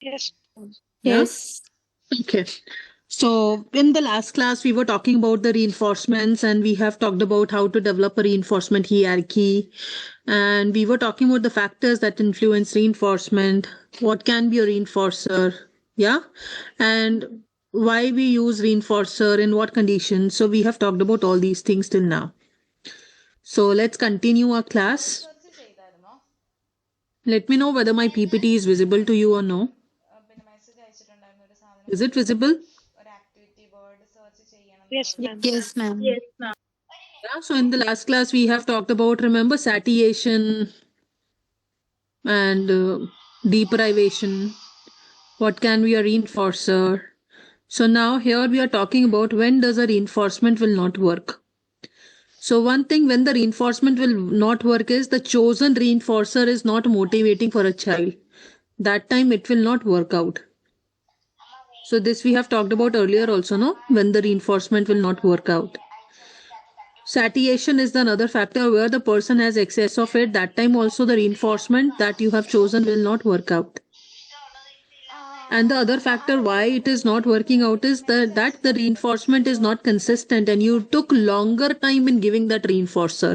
Yes. Yeah. Yes. Okay. So, in the last class, we were talking about the reinforcements, and we have talked about how to develop a reinforcement hierarchy. And we were talking about the factors that influence reinforcement, what can be a reinforcer, yeah, and why we use reinforcer, in what conditions. So, we have talked about all these things till now. So, let's continue our class. Search ചെയ്തായിരുന്നോ? Let me know whether my PPT is visible to you or no. പിന്നെ message അയച്ചിട്ടുണ്ടായിരുന്നു ഒരു സാധനം Is it visible? ഒരു activity word search ചെയ്യണം എന്ന് Yes, പറഞ്ഞു. yes, ma'am. Yeah, so in the last class, we have talked about, remember, satiation and deprivation. What can be a reinforcer? So now here we are talking about when does a reinforcement will not work. So one thing when the reinforcement will not work is the chosen reinforcer is not motivating for a child. That time it will not work out. So this we have talked about earlier also, no? When the reinforcement will not work out. Satiation is the another factor where the person has excess of it. That time also the reinforcement that you have chosen will not work out. And the other factor why it is not working out is that the reinforcement is not consistent and you took longer time in giving that reinforcer.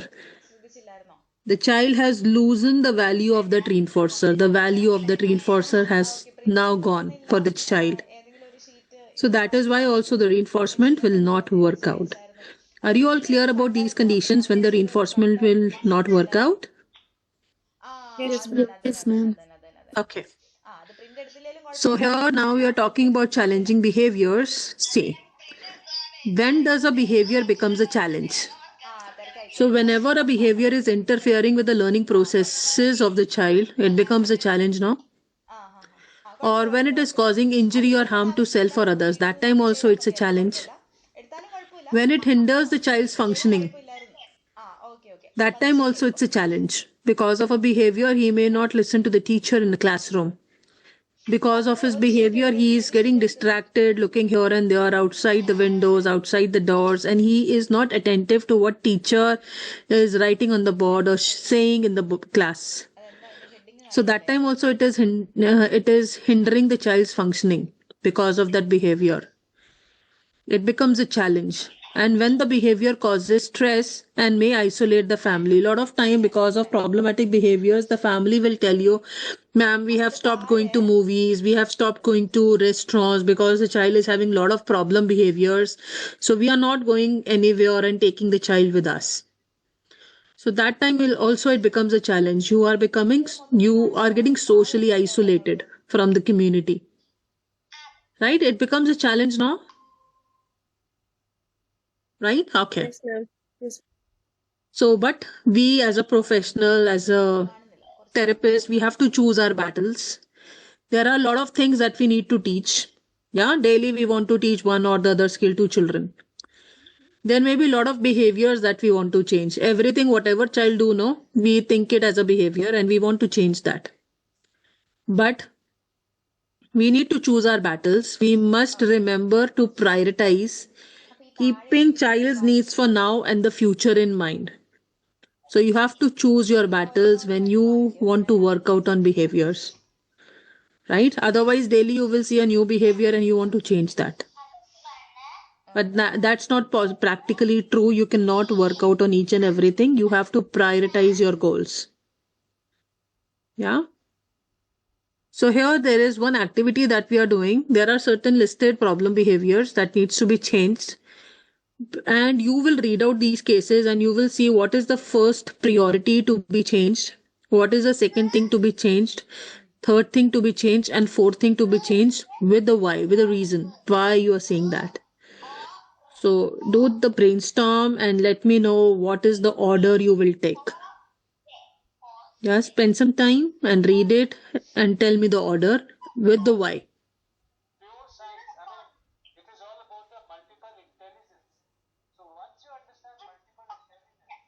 ശ്രദ്ധിച്ചില്ലായിരുന്നോ? The child has loosened the value of that reinforcer. The value of that reinforcer has now gone for the child. ഏതെങ്കിലും ഒരു sheet So that is why also the reinforcement will not work out. Are you all clear about these conditions when the reinforcement will not work out? Yes, ma'am. Okay. So here now we are talking about challenging behaviors. See, when does a behavior becomes a challenge? So whenever a behavior is interfering with the learning processes of the child, it becomes a challenge now. Or when it is causing injury or harm to self or others, that time also it's a challenge. When it hinders the child's functioning, that time also it's a challenge. Because of a behavior, he may not listen to the teacher in the classroom. Because of his behavior, he is getting distracted, looking here and there, outside the windows, outside the doors, and he is not attentive to what teacher is writing on the board or saying in the class. So that time also it is hindering the child's functioning because of that behavior. It becomes a challenge. And when the behavior causes stress and may isolate the family, a lot of time because of problematic behaviors, the family will tell you, ma'am, we have stopped going to movies, we have stopped going to restaurants because the child is having a lot of problem behaviors. So we are not going anywhere and taking the child with us. So that time will also it becomes a challenge. You are getting socially isolated from the community. Right? It becomes a challenge now. Right? Okay. Yes, ma'am. Yes. So, but we as a professional, as a therapist, we have to choose our battles. There are a lot of things that we need to teach. Yeah, daily we want to teach one or the other skill to children. There may be a lot of behaviors that we want to change. Everything, whatever child do, no, we think it as a behavior and we want to change that. But we need to choose our battles. We must remember to prioritize keeping child's needs for now and the future in mind. So you have to choose your battles when you want to work out on behaviors, right? Otherwise, daily you will see a new behavior and you want to change that. But that's not practically true. You cannot work out on each and everything. You have to prioritize your goals. Yeah. So here there is one activity that we are doing. There are certain listed problem behaviors that needs to be changed. And you will read out these cases and you will see what is the first priority to be changed, what is the second thing to be changed, third thing to be changed, and fourth thing to be changed with the why, with the reason why you are saying that. So do the brainstorm and let me know what is the order you will take. Yeah, spend some time and read it and tell me the order with the why. Pure science. It is all about the multiple intelligence. So once you understand multiple intelligence,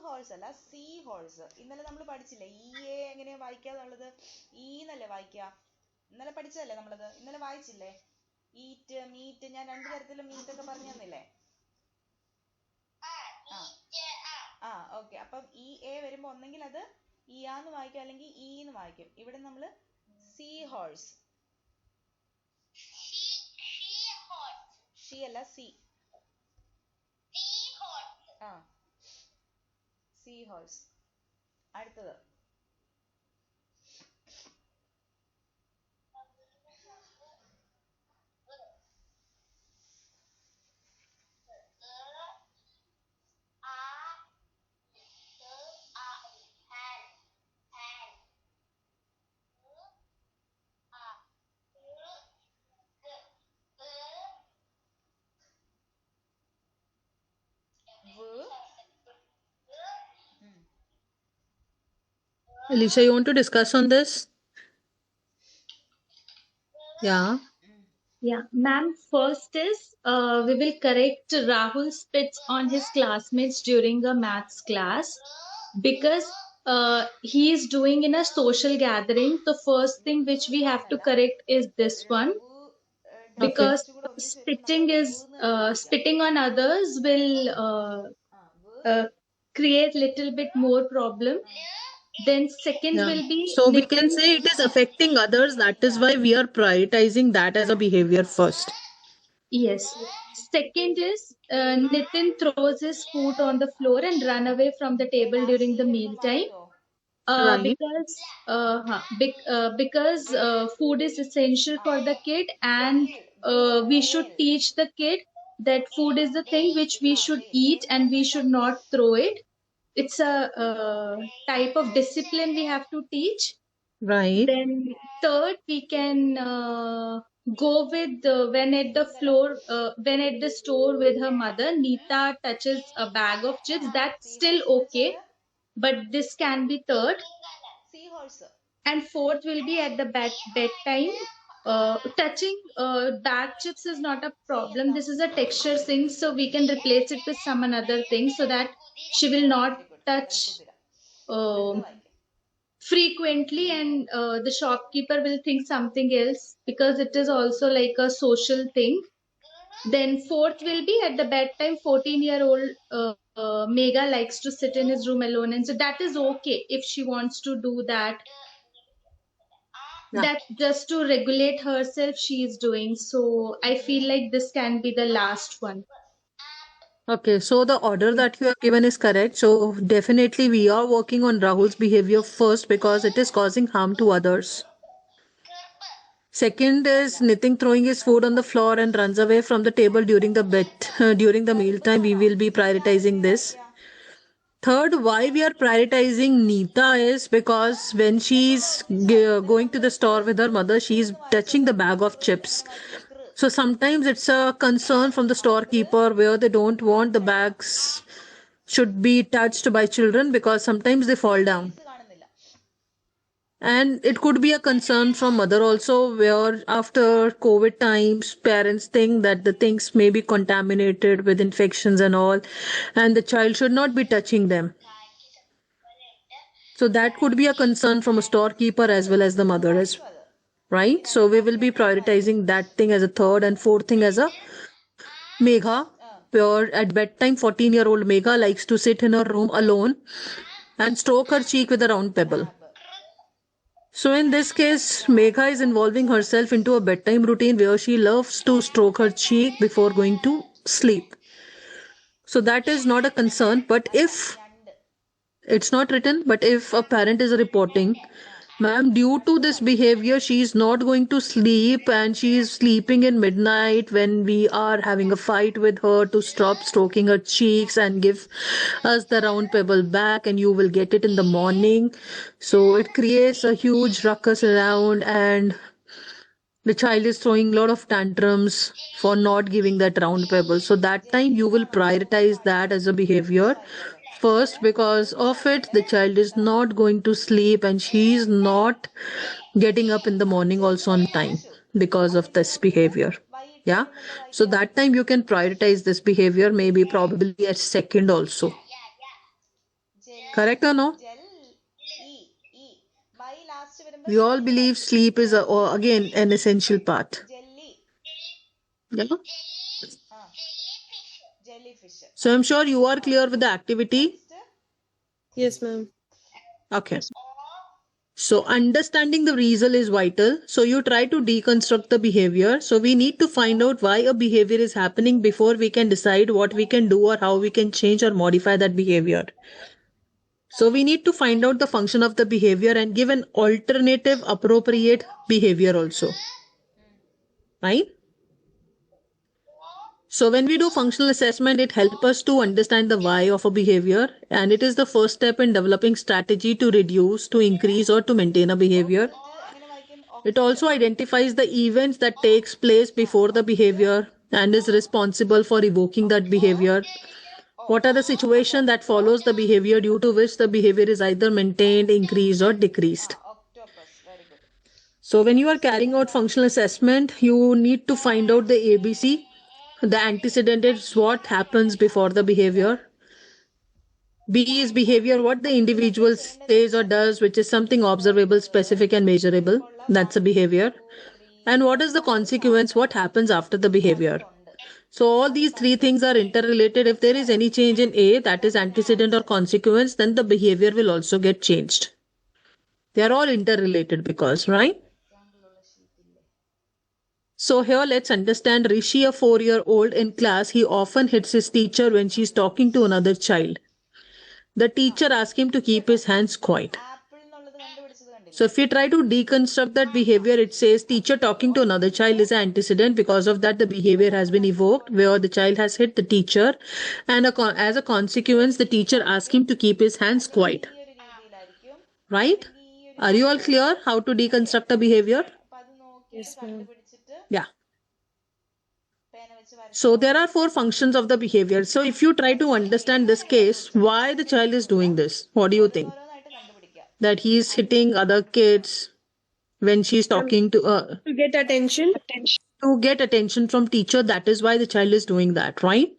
horse അല്ല see horse. ഇന്നലെ നമ്മൾ പഠിച്ചില്ലേ ഈ A എങ്ങനെയാ വായിക്കാന്നുള്ളത്? ഈ എന്നല്ലേ വായിക്കുക? ഇന്നലെ പഠിച്ചതല്ലേ നമ്മളത്? ഇന്നലെ വായിച്ചില്ലേ? Eat, meet. ഞാൻ രണ്ടു തരത്തിലും മീറ്റ് ഒക്കെ പറഞ്ഞു തന്നില്ലേ? ആ ഓക്കെ. അപ്പം ഇ എ വരുമ്പോ ഒന്നെങ്കിൽ അത് ഇയാന്ന് വായിക്കും അല്ലെങ്കിൽ ഇ എന്ന് വായിക്കും. ഇവിടെ നമ്മള് സീ ഹോഴ്സ്. ഷീ അല്ല സി. ആ സീ ഹോഴ്സ്. അടുത്തത് Alicia, you want to discuss on this? Yeah. Yeah, ma'am. First is we will correct Rahul's spits on his classmates during a maths class because he is doing in a social gathering. The first thing which we have to correct is this one because spitting on others will create little bit more problem. Then second Yeah. will be So we can say it is affecting others. That is why we are prioritizing that as a behavior first. Yes. Second is Nitin throws his food on the floor and run away from the table during the meal time. Right. Because food is essential for the kid, and we should teach the kid that food is the thing which we should eat and we should not throw it. It's a type of discipline we have to teach. Right. Then third, we can go with when at the store with her mother, Neeta touches a bag of chips. That's still okay, but this can be third. seahorse. And fourth will be at the bedtime. Touching bag chips is not a problem. This is a texture thing, so we can replace it with some another thing so that she will not touch frequently, and the shopkeeper will think something else because it is also like a social thing. Then fourth will be at the bedtime. 14-year-old Megha likes to sit in his room alone, and so that is okay if she wants to do that. Yeah. That just to regulate herself she is doing. So I feel like this can be the last one. Okay, so the order that you have given is correct. So definitely we are working on Rahul's behavior first because it is causing harm to others. Second is Nitin throwing his food on the floor and runs away from the table during the mealtime. We will be prioritizing this. Third, why we are prioritizing Neeta is because when she's going to the store with her mother, she's touching the bag of chips. So sometimes it's a concern from the storekeeper where they don't want the bags should be touched by children because sometimes they fall down. And it could be a concern from mother also, where after COVID times, parents think that the things may be contaminated with infections and all, and the child should not be touching them. So that could be a concern from a storekeeper as well as the mother as right. So we will be prioritizing that thing as a third, and fourth thing as a Megha, where at bedtime 14-year-old Megha likes to sit in her room alone and stroke her cheek with a round pebble. So in this case, Megha is involving herself into a bedtime routine where she loves to stroke her cheek before going to sleep. So that is not a concern, but if it's not written, but if a parent is reporting, ma'am, due to this behavior, she is not going to sleep and she is sleeping in midnight when we are having a fight with her to stop stroking her cheeks and give us the round pebble back, and you will get it in the morning. So it creates a huge ruckus around, and the child is throwing a lot of tantrums for not giving that round pebble. So that time you will prioritize that as a behavior first, because of it the child is not going to sleep and she is not getting up in the morning also on time because of this behavior. Yeah, so that time you can prioritize this behavior, maybe probably at second also. Correct or no? We all believe sleep is again an essential part. Yeah. jellyfish. So I'm sure you are clear with the activity. Yes, ma'am. Okay. So understanding the reason is vital. So you try to deconstruct the behavior. So we need to find out why a behavior is happening before we can decide what we can do or how we can change or modify that behavior. So we need to find out the function of the behavior and give an alternative appropriate behavior also. Right? So when we do functional assessment, it helps us to understand the why of a behavior, and it is the first step in developing strategy to reduce, to increase, or to maintain a behavior. എങ്ങനെ വായിക്കും? It also identifies the events that takes place before the behavior and is responsible for evoking that behavior. What are the situations that follows the behavior due to which the behavior is either maintained, increased, or decreased? Octopus. Very good. So when you are carrying out functional assessment, you need to find out the ABC. The antecedent is what happens before the behavior. B is behavior, what the individual says or does, which is something observable, specific, and measurable. That's a behavior. And what is the consequence? What happens after the behavior? So all these three things are interrelated. If there is any change in A, that is antecedent or consequence, then the behavior will also get changed. They are all interrelated because, right? So here let's understand Rishi, a 4-year-old in class, he often hits his teacher when she's talking to another child. The teacher asks him to keep his hands quiet. Apple എന്നുള്ളത് കണ്ടുപിടിച്ചത് കണ്ടില്ലേ? So if we try to deconstruct that behavior, it says teacher talking to another child is an antecedent. Because of that, the behavior has been evoked where the child has hit the teacher, and as a consequence, the teacher asks him to keep his hands quiet. ഈ ഒരു രീതിയിലായിരിക്കും. Right? Are you all clear how to deconstruct a behavior? അപ്പൊ അത് നോക്കിയിട്ട് കണ്ടുപിടിച്ചിട്ട് Yeah. പേന വെച്ച് വരയ്ക്കും. So there are 4 functions of the behavior. So if you try to understand this case, why the child is doing this? What do you think? ഓരോന്നായിട്ട് കണ്ടുപിടിക്കാം. That he is hitting other kids when she's talking to To get attention. to get attention from teacher. That is why the child is doing that, right?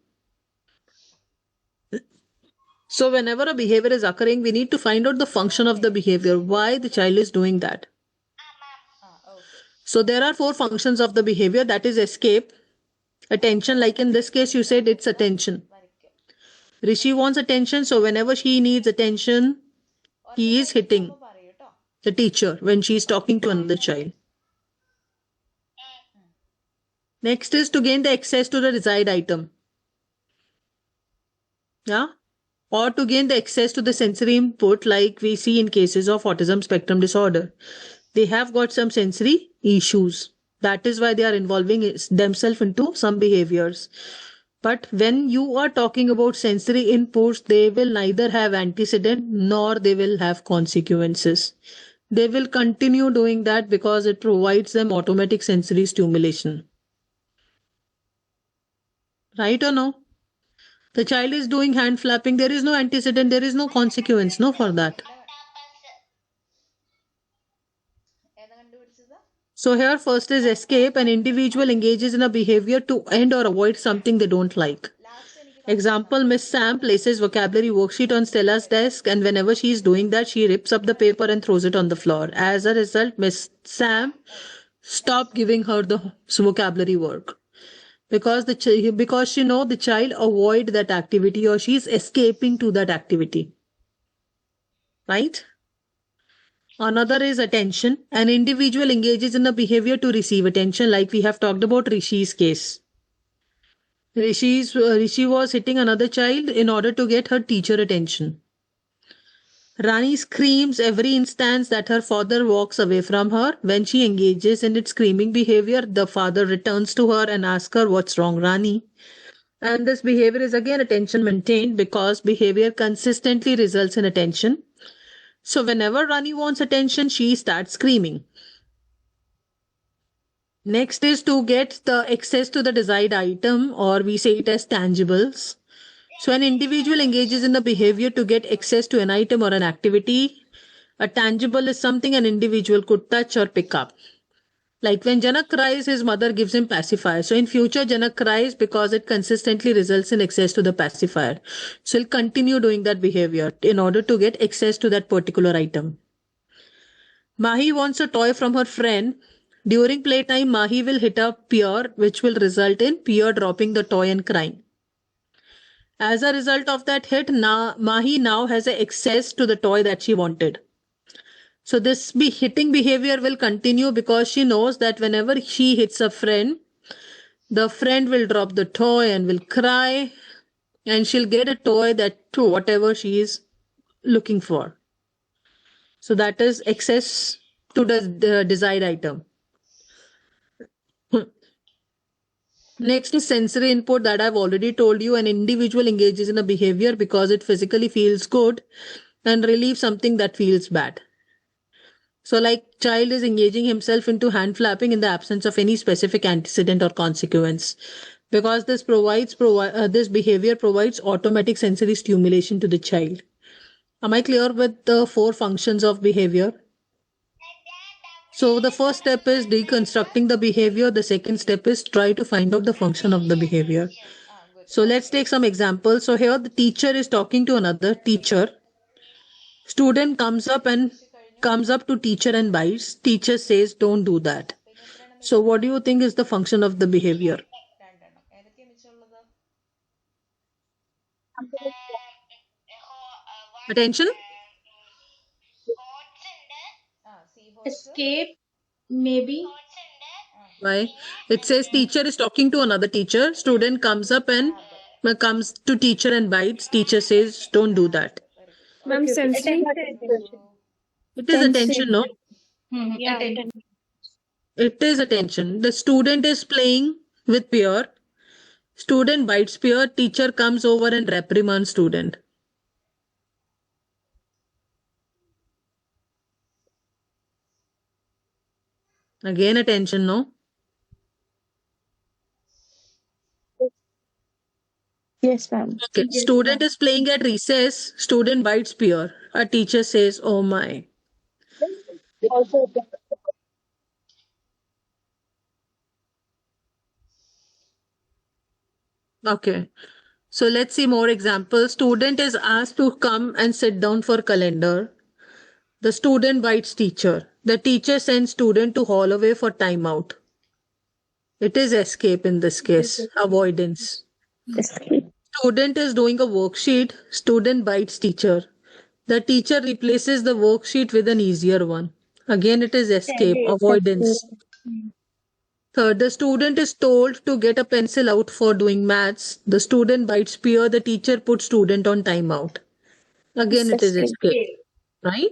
So whenever a behavior is occurring, we need to find out the function of the behavior, why the child is doing that. Okay. So there are 4 functions of the behavior. That is escape, attention. Like in this case, you said it's attention. വരയ്ക്കും. Rishi wants attention, so whenever she needs attention, he is hitting അപ്പൊ പറയൂ ട്ടോ. the teacher when she is talking to another child. Next is to gain the access to the desired item. Yeah? Or to gain the access to the sensory input, like we see in cases of autism spectrum disorder. They have got some sensory issues. That is why they are involving themselves into some behaviors. But when you are talking about sensory inputs, they will neither have antecedent nor they will have consequences. They will continue doing that because it provides them automatic sensory stimulation. Right or no? The child is doing hand flapping. There is no antecedent. There is no consequence. No for that. ഏതാ കണ്ടുപിടിച്ചത്? So here first is escape. An individual engages in a behavior to end or avoid something they don't like. Last എനിക്ക് Example, Miss Sam places vocabulary worksheet on Stella's desk, and whenever she is doing that, she rips up the paper and throws it on the floor. As a result, Miss Sam stopped giving her the vocabulary work. Because because she know the child avoid that activity or she is escaping to that activity. Right? Another is attention. An individual engages in a behavior to receive attention, like we have talked about Rishi's case. Rishi was hitting another child in order to get her teacher attention. Rani screams every instance that her father walks away from her. When she engages in its screaming behavior, the father returns to her and asks her, "What's wrong, Rani?" And this behavior is again attention maintained because behavior consistently results in attention. So whenever Rani wants attention, she starts screaming. Next is to get the access to the desired item, or we say it as tangibles. So an individual engages in the behavior to get access to an item or an activity. A tangible is something an individual could touch or pick up. Like when Janak cries, his mother gives him pacifier. So in future, Janak cries because it consistently results in access to the pacifier. So he'll continue doing that behavior in order to get access to that particular item. Mahi wants a toy from her friend. During playtime, Mahi will hit a peer, which will result in peer dropping the toy and crying. As a result of that hit, Mahi now has access to the toy that she wanted. So this hitting behavior will continue because she knows that whenever she hits a friend, the friend will drop the toy and will cry, and she'll get a toy that to whatever she is looking for. So that is access to the desired item. Next is sensory input that I've already told you. An individual engages in a behavior because it physically feels good and relieves something that feels bad. So like child is engaging himself into hand flapping in the absence of any specific antecedent or consequence. Because this this behavior provides automatic sensory stimulation to the child. Am I clear with the 4 functions of behavior? So the first step is deconstructing the behavior. The second step is try to find out the function of the behavior. Good. So let's take some examples. So here the teacher is talking to another teacher. Student comes up to teacher and bites. Teacher says, don't do that. So what do you think is the function of the behavior? രണ്ടെണ്ണം ഏതൊക്കെയാ മിച്ചമുള്ളത്? Attention. Seahorse. Escape, maybe. Why? It says teacher is talking to another teacher. Student comes up and comes to teacher and bites. Teacher says, don't do that. Ma'am, sensory. It is attention, no? Yeah. Attention. It is attention. The student is playing with peer. Student bites peer. Teacher comes over and reprimands student. Again attention, no? Yes, ma'am. Okay. Student is playing at recess. Student bites peer. A teacher says, oh my. Also, Okay. So let's see more examples. Student is asked to come and sit down for calendar. The student bites teacher. The teacher sends student to hall away for timeout. It is escape in this case, avoidance. escape. Student is doing a worksheet. Student bites teacher. The teacher replaces the worksheet with an easier one. Again, it is escape, avoidance. Third, the student is told to get a pencil out for doing maths. The student bites peer. The teacher puts student on timeout. Again, it is escape, right?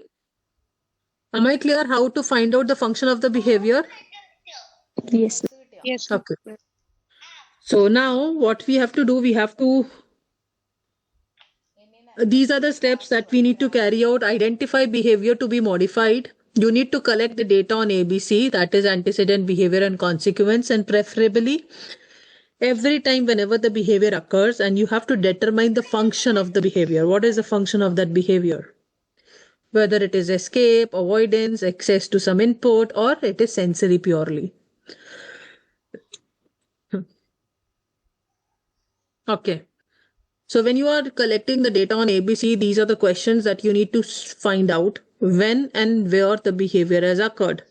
Am I clear how to find out the function of the behavior? Yes. Yes. Okay. So now what we have to do, these are the steps that we need to carry out. Identify behavior to be modified. You need to collect the data on ABC, that is antecedent, behavior and consequence, and preferably every time whenever the behavior occurs, and you have to determine the function of the behavior. What is the function of that behavior? Whether it is escape, avoidance, access to some input, or it is sensory purely. Okay. So when you are collecting the data on ABC, these are the questions that you need to find out when and where the behavior has occurred.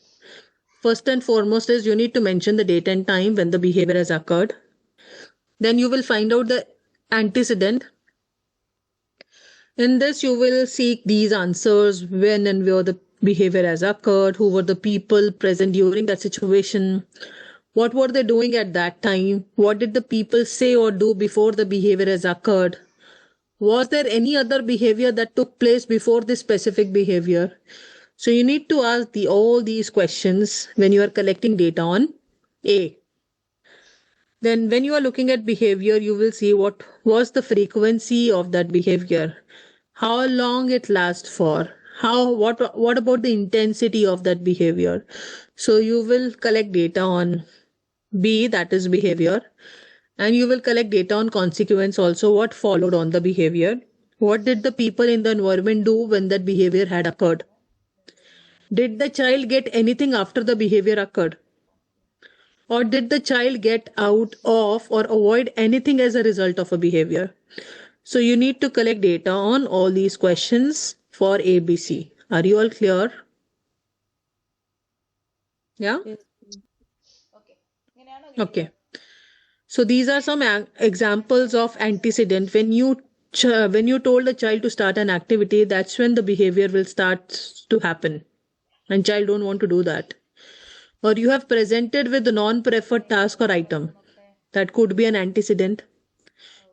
First and foremost is you need to mention the date and time when the behavior has occurred. Then you will find out the antecedent. In this, you will seek these answers: when and where the behavior has occurred, who were the people present during that situation, what were they doing at that time, what did the people say or do before the behavior has occurred, was there any other behavior that took place before this specific behavior. So you need to ask all these questions when you are collecting data on A. Then when you are looking at behavior, you will see what was the frequency of that behavior, how long it lasts for, what about the intensity of that behavior. So you will collect data on B, that is behavior, and you will collect data on consequence also, what followed on the behavior. What did the people in the environment do when that behavior had occurred? Did the child get anything after the behavior occurred? Or did the child get out of or avoid anything as a result of a behavior? So you need to collect data on all these questions for ABC. Are you all clear? Yeah? Okay. Okay. So these are some examples of antecedent. When you told a child to start an activity, that's when the behavior will start to happen, and child don't want to do that. Or you have presented with a non-preferred task or item, that could be an antecedent.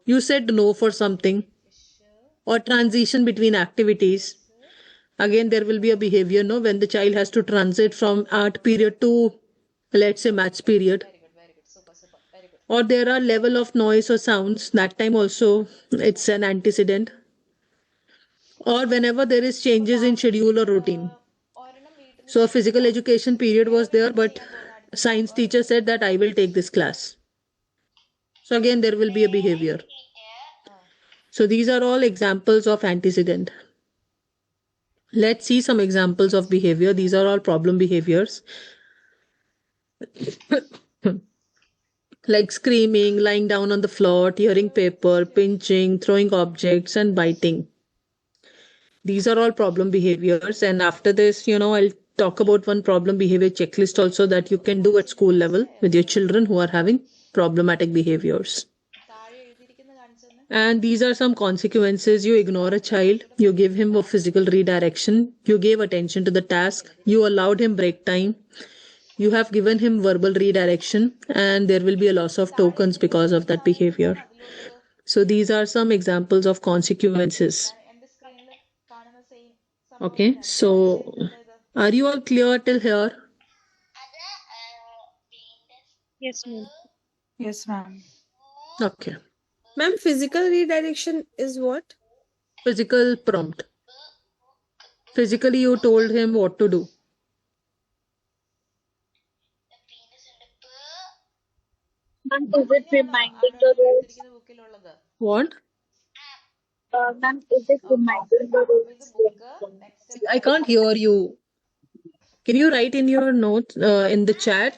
You said no for something, or transition between activities. Again, there will be a behavior, no, when the child has to transit from art period to, let's say, maths period. Very good. Super. Very good. Or there are level of noise or sounds, that time also it's an antecedent. Or whenever there is changes in schedule or routine. ഒരെണ്ണം വീട്ടിൽ So a physical education period was there, but science teacher said that I will take this class. So again, there will be a behavior. So these are all examples of antecedent. Let's see some examples of behavior. These are all problem behaviors. Like screaming, lying down on the floor, tearing paper, pinching, throwing objects, and biting. These are all problem behaviors. And after this, I'll talk about one problem behavior checklist also that you can do at school level with your children who are having problematic behaviors. താഴെ എഴുതിയിരിക്കുന്നത് കാണിച്ചു തന്നെ. And these are some consequences. You ignore a child, you give him a physical redirection, you gave attention to the task, you allowed him break time, you have given him verbal redirection, and there will be a loss of tokens because of that behavior. So these are some examples of consequences. എന്റെ സ്ക്രീനിൽ കാണുന്ന same Okay, so are you all clear till here? Yes, ma'am. Yes, ma'am. Okay. Ma'am, physical redirection is what? Physical prompt. Physically, you told him what to do. Ma'am, is it reminding the rules? ബുക്കിലുള്ളത് What? Ma'am, is it reminding the ഇത് rules? Book next I can't hear you. Can you write in your notes in the chat?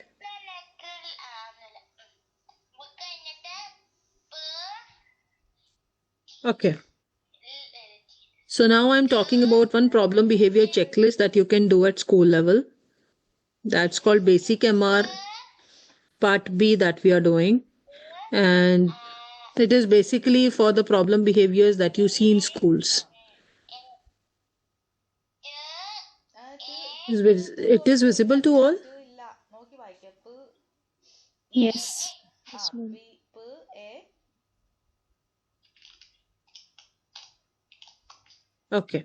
Okay. So now I'm talking about one problem behavior checklist that you can do at school level. That's called Basic MR Part B that we are doing. And it is basically for the problem behaviors that you see in schools. It is visible to all? ഇല്ല നോക്കി വായിക്കാം പ് Yes. ആ P പ് A Okay.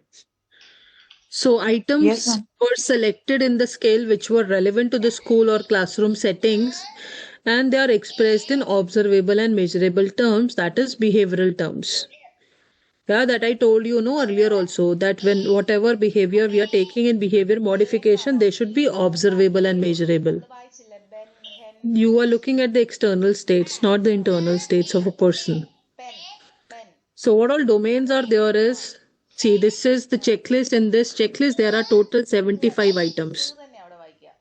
So items Yes, ma'am. were selected in the scale which were relevant to the school or classroom settings, and they are expressed in observable and measurable terms, that is behavioral terms. Yeah, that I told you earlier also, that when whatever behavior we are taking in behavior modification, they should be observable and measurable. ഇത് വായിച്ചില്ലേ ബെൻ ഹെൻ You are looking at the external states, not the internal states of a person. Pen pen So what all domains are there is, see, this is the checklist. In this checklist, there are total 75 items ഇത് തന്നെ അവിടെ വായിക്കാം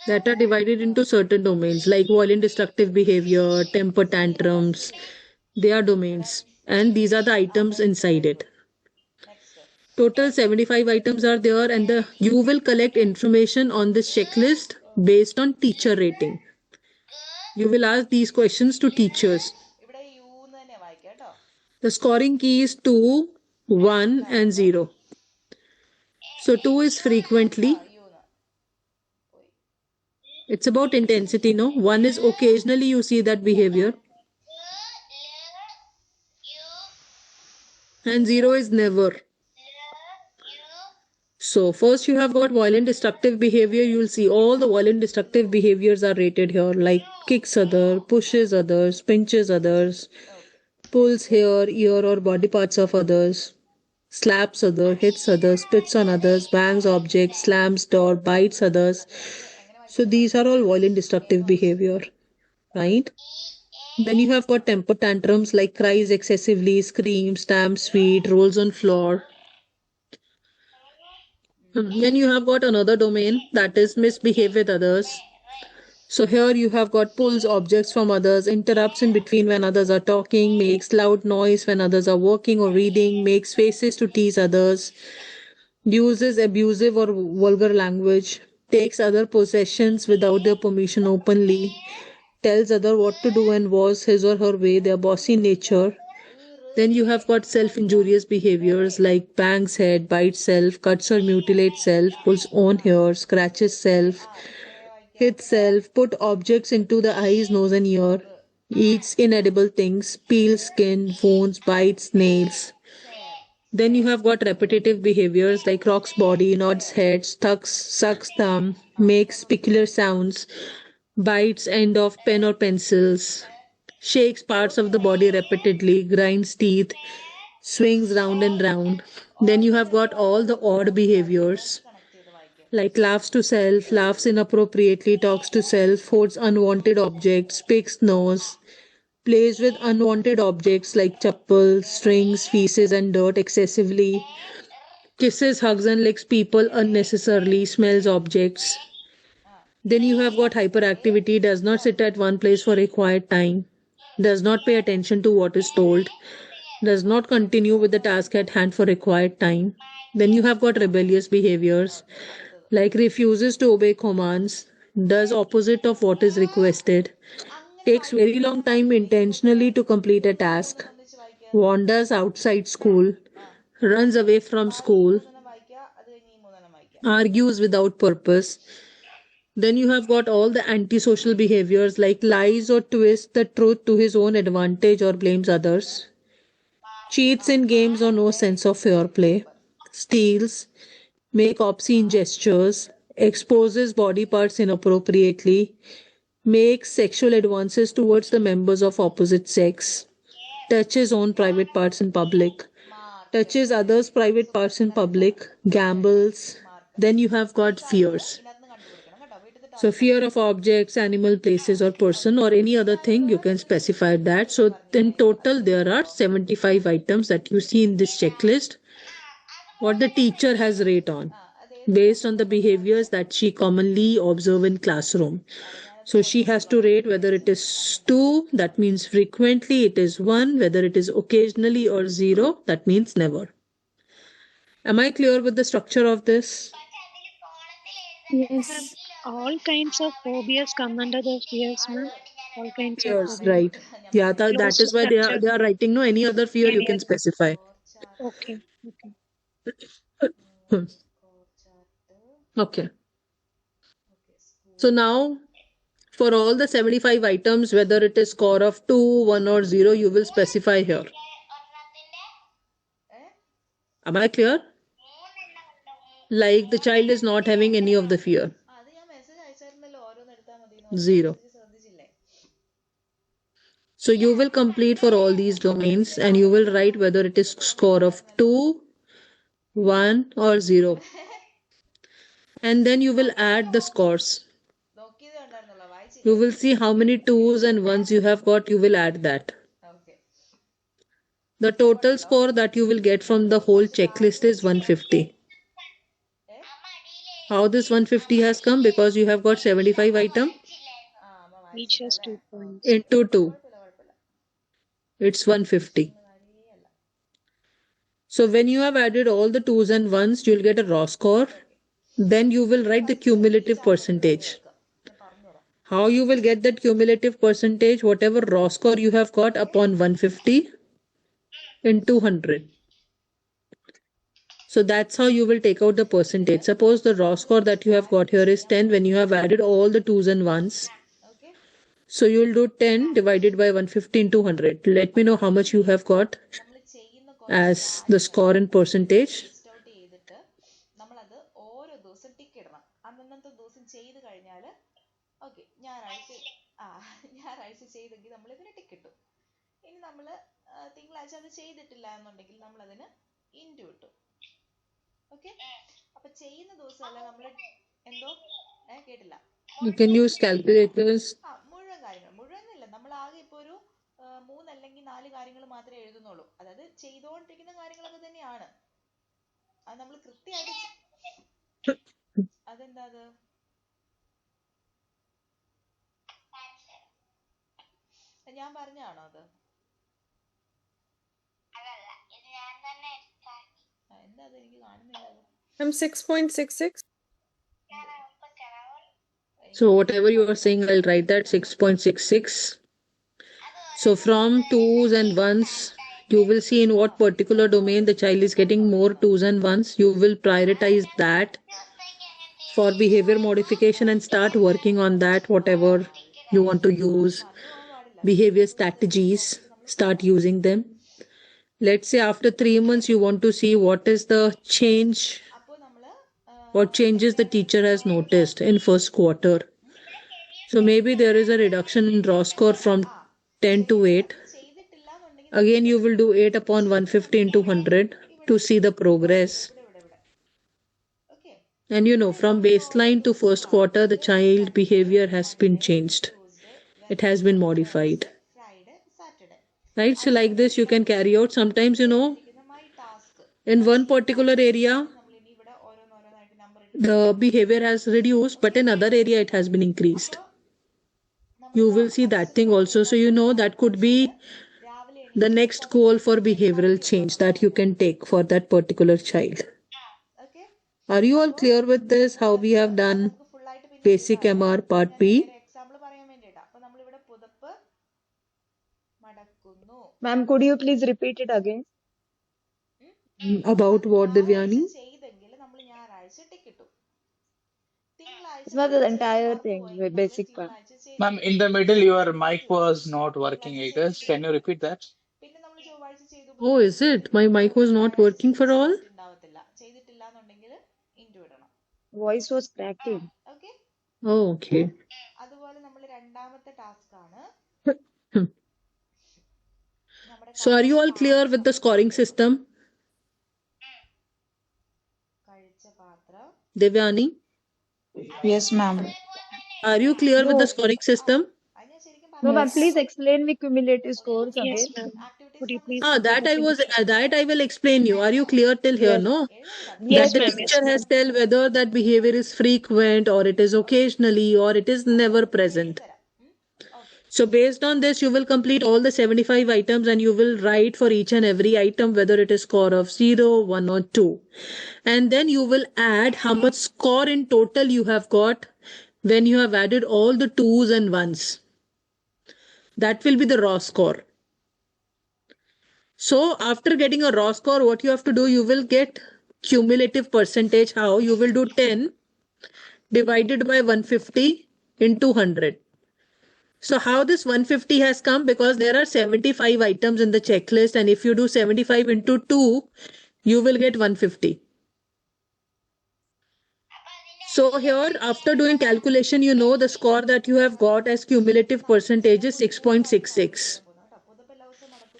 that are divided into certain domains like violent destructive behavior, temper tantrums. They are domains, and these are the items inside it. Next Total 75 items are there, and you will collect information on this checklist based on teacher rating. You will ask these questions to teachers. ഇവിടെ U എന്ന് തന്നെ വായിക്കാം കേട്ടോ The scoring key is 2, 1, and 0. So 2 is frequently. U എന്ന് പോയി It's about intensity, no? 1 is occasionally you see that behavior. And 0 is never. So first you have got violent destructive behavior. You will see all the violent destructive behaviors are rated here, like kicks other, pushes others, pinches others, pulls hair, ear or body parts of others, slaps other, hits others, spits on others, bangs objects, slams door, bites others. So these are all violent destructive behavior, right? Then you have got temper tantrums like cries excessively, screams, stamps feet, rolls on floor. Then you have got another domain that is misbehave with others. So here you have got pulls objects from others, interrupts in between when others are talking, makes loud noise when others are working or reading, makes faces to tease others, uses abusive or vulgar language, takes other possessions without their permission openly, tells other what to do and was his or her way. They are bossy in nature. Then you have got self-injurious behaviors like bangs head, bites self, cuts or mutilates self, pulls own hair, scratches self, hits self, put objects into the eyes, nose and ear, eats inedible things, peels skin, wounds, bites, nails. Then you have got repetitive behaviors like rocks body, nods head, sucks thumb, makes peculiar sounds, bites end of pen or pencils, shakes parts of the body repeatedly, grinds teeth, swings round and round. Then you have got all the odd behaviors like laughs to self, laughs inappropriately, talks to self, holds unwanted objects, picks nose, plays with unwanted objects like chappal, strings, feces, and dirt excessively, kisses, hugs, and licks people unnecessarily, smells objects. Then you have got hyperactivity, does not sit at one place for a quiet time, does not pay attention to what is told, does not continue with the task at hand for required time. Then you have got rebellious behaviors like refuses to obey commands, does opposite of what is requested, takes very long time intentionally to complete a task, wanders outside school, runs away from school, argues without purpose. Then you have got all the antisocial behaviors like lies or twists the truth to his own advantage or blames others, cheats in games or no sense of fair play, steals, make obscene gestures, exposes body parts inappropriately, makes sexual advances towards the members of opposite sex, touches own private parts in public, touches others' private parts in public, gambles. Then you have got fears. So fear of objects, animal, places, or person, or any other thing, you can specify that. So in total, there are 75 items that you see in this checklist. What the teacher has rate on based on the behaviors that she commonly observe in classroom. So she has to rate whether it is 2, that means frequently, it is 1, whether it is occasionally, or 0, that means never. Am I clear with the structure of this? Yes. All kinds of phobias come under the fears, ma'am. All kinds of Fears, phobias. right. Yeah, that Close is why structure. they are writing no any other fear you can specify. Okay. Hmm. Okay. So now for all the 75 items, whether it is score of 2, 1 or 0, you will specify here. Am I clear? Like the child is not having any of the fear. 0. So you will complete for all these domains and you will write whether it is score of 2, 1 or 0. And then you will add the scores. You will see how many 2s and 1s you have got, you will add that. The total score that you will get from the whole checklist is 150. How this 150 has come? Because you have got 75 items Each has 2 points. into 2. It's 150. So when you have added all the 2s and 1s, you'll get a raw score. Then you will write the cumulative percentage. How you will get that cumulative percentage? Whatever raw score you have got upon 150 in 200. So that's how you will take out the percentage. Suppose the raw score that you have got here is 10 when you have added all the 2s and 1s. So you will do 10 divided by 150 into 200. Let me know how much you have got as the score in percentage. ഞായറാഴ്ച ചെയ്തെങ്കിൽ നമ്മൾ ഇതിന് tick ഇട്ടു. ഇനി നമ്മൾ തിങ്കളാഴ്ച അത് ചെയ്തിട്ടില്ല എന്നുണ്ടെങ്കിൽ നമ്മൾ അതിന് ഇൻറ്റു ഇട്ടു. ഓക്കെ, അപ്പൊ ചെയ്യുന്ന ദിവസമല്ല നമ്മൾ എന്തോ കേട്ടില്ല. You can use calculators. മുഴുവൻ കാര്യങ്ങൾ മുഴുവനില്ല, നമ്മൾ ആകെ ഇപ്പൊ ഒരു 3 അല്ലെങ്കിൽ 4 കാര്യങ്ങൾ മാത്രമേ എഴുതുന്നുള്ളൂ. അതായത് ചെയ്തുകൊണ്ടിരിക്കുന്ന കാര്യങ്ങളൊക്കെ തന്നെയാണ്. അത് നമ്മൾ കൃത്യമായിട്ട് അതെന്താ അത് ഞാൻ പറഞ്ഞാണോ അത്? എന്താ അത് എനിക്ക് കാണുന്നില്ല. I'm 6.66. So whatever you are saying, I'll write that 6.66. So from 2s and 1s, you will see in what particular domain the child is getting more 2s and 1s. You will prioritize that for behavior modification and start working on that, whatever you want to use. Behavior strategies, start using them. Let's say after 3 months, you want to see what is the change, what changes the teacher has noticed in first quarter. So maybe there is a reduction in raw score from 10 to 8. Again, you will do 8 upon 150 into 100 to see the progress. And you know, from baseline to first quarter, the child behavior has been changed. It has been modified. Right? So like this, you can carry out. Sometimes, you know, in one particular area, the behavior has reduced, but in other area, it has been increased. You will see that thing also. So, you know, that could be the next goal for behavioral change that you can take for that particular child. Are you all clear with this? How we have done basic MR part B? Ma'am, could you please repeat it again? About what, Divyani? It's not the entire thing, the basic part. Ma'am, in the middle, your mic was not working, I guess. Can you repeat that? Oh, is it? My mic was not working for all? Voice was cracking. Oh, okay. So are you all clear with the scoring system? Devyani, Yes, ma'am. are you clear with the No, scoring system? no, ma'am. Yes. Please explain me cumulative scores Yes, again. ma'am. Could you please That I will explain you. Are you clear till here? Yes, No? Yes, That the ma'am. Yes, teacher has tell whether that behavior is frequent or it is occasionally or it is never present. So based on this, you will complete all the 75 items and you will write for each and every item whether it is score of 0, 1 or 2. And then you will add how much score in total you have got when you have added all the 2s and 1s. That will be the raw score. So after getting a raw score, what you have to do, you will get cumulative percentage. How? You will do 10 divided by 150 into 100. So how this 150 has come? Because there are 75 items in the checklist, and if you do 75 into 2, you will get 150. So here, after doing calculation, you know the score that you have got as cumulative percentage is 6.66.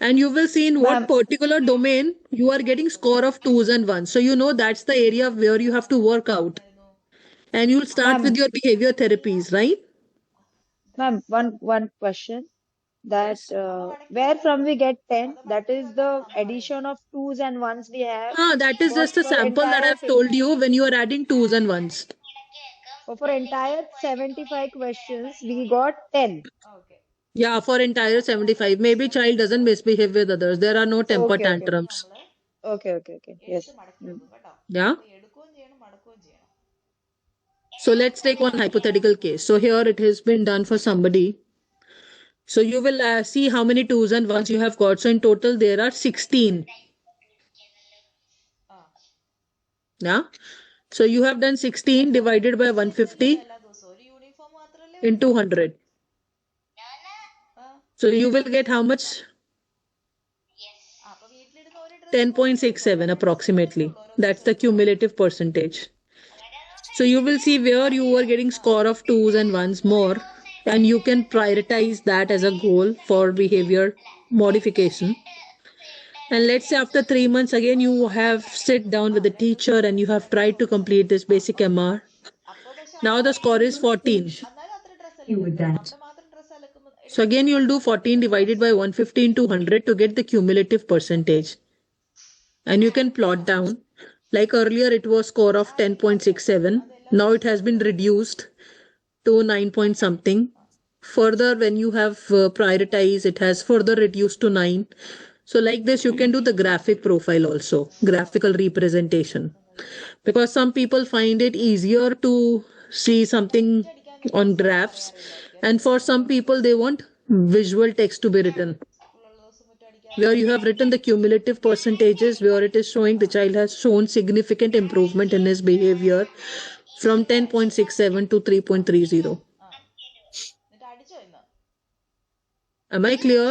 And you will see in what ma'am. particular domain you are getting score of 2s and 1s. So you know that's the area where you have to work out. And you'll start with Ma'am, your behavior therapies, right? ma'am, one question that Yes. where from we get 10, that is the addition of 2s and 1s we have That is got just a for sample that entire I've told you when you are adding 2s and 1s. for entire 75 questions we got 10. Yeah, for entire 75. Maybe child doesn't misbehave with others. There are no temper Okay, okay. tantrums. Okay. Yes. Yeah. So let's take one hypothetical case. So here it has been done for somebody. So you will see how many 2s and 1s you have got. So in total there are 16. Yeah. So you have done 16 divided by 150 into 100. So you will get how much? 10.67 approximately. That's the cumulative percentage. So you will see where you were getting score of 2s and 1s more, and you can prioritize that as a goal for behavior modification. And let's say after 3 months again you have sit down with the teacher and you have tried to complete this basic MR. Now the score is 14. So again you'll do 14 divided by 150 into 100 to get the cumulative percentage. And you can plot down. Like earlier it was score of 10.67. Now it has been reduced to 9 point something. Further, when you have prioritized, it has further reduced to 9. So like this, you can do the graphic profile also, graphical representation. Because some people find it easier to see something on graphs. And for some people, they want visual text to be written, where you have written the cumulative percentages, where it is showing the child has shown significant improvement in his behavior from 10.67 to 3.30. എന്നിട്ട് അടിച്ചോ ഇന്ന്? Am I clear?